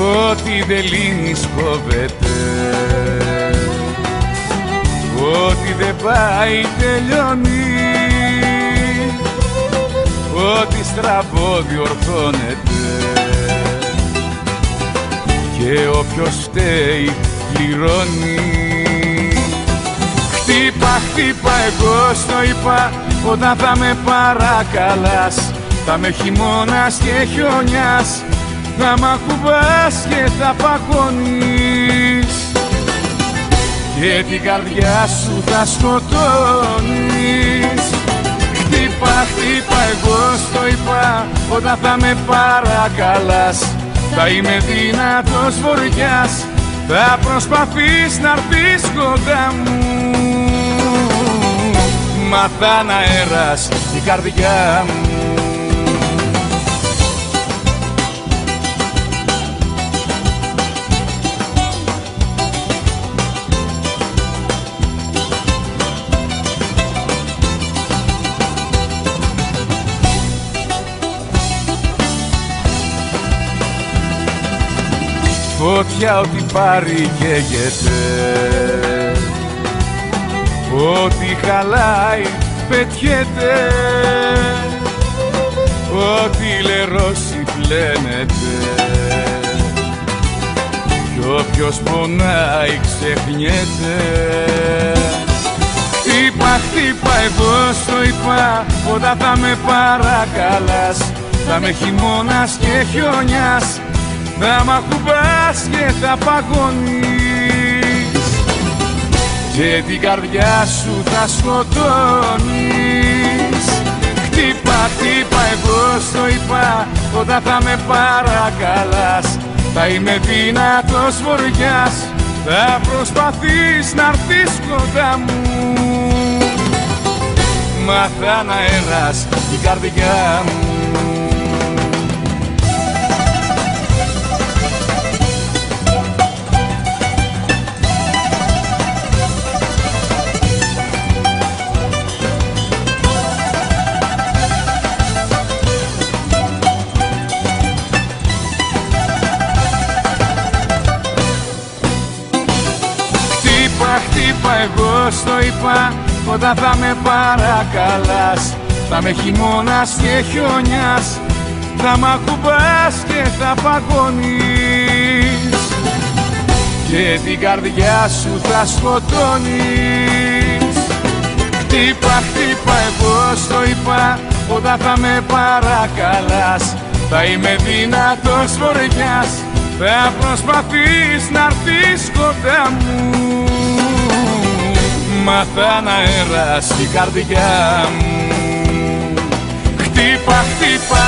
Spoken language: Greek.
Ό,τι δεν λύνεις κόβεται, ό,τι δεν πάει τελειώνει, ό,τι στραβό διορθώνεται και όποιος φταίει πληρώνει. Χτύπα, χτύπα, εγώ στο είπα, όταν θα με παρακαλάς, θα με χειμώνας και χιονιάς, θα μ' ακουμπάς και θα παγώνεις και την καρδιά σου θα σκοτώνεις. Χτύπα, χτύπα, εγώ στο είπα, όταν θα με παρακαλάς, θα είμαι δυνατός βοριάς, θα προσπαθείς να έρθεις κοντά μου, μα θα αναέρας η καρδιά μου. Φωτιά ό,τι πάρει καίγεται, ό,τι χαλάει πετιέται, ό,τι λερώσει πλένεται κι όποιος πονάει ξεχνιέται. Χτύπα, χτύπα, εγώ στο είπα, όταν θα με παρακαλάς, θα με χειμώνας και χιονιάς, θα μ' ακουμπάς και θα παγώνεις και την καρδιά σου θα σκοτώνεις. Χτύπα, χτύπα, εγώ στο είπα, όταν θα με παρακαλάς, θα είμαι δυνατός βοριάς, θα προσπαθείς να έρθεις κοντά μου, μα θα αναέρας η καρδιά μου. Χτύπα, εγώ στο είπα, όταν θα με παρακαλάς, θα με χειμώνας και χιονιάς, θα μ' ακουμπάς και θα παγώνεις και την καρδιά σου θα σκοτώνεις. Χτύπα, χτύπα, εγώ στο είπα, όταν θα με παρακαλάς, θα είμαι δυνατός βοριάς, θα προσπαθείς να έρθεις κοντά μου, μα θα αναέρας η καρδιά μου. Χτύπα, χτύπα,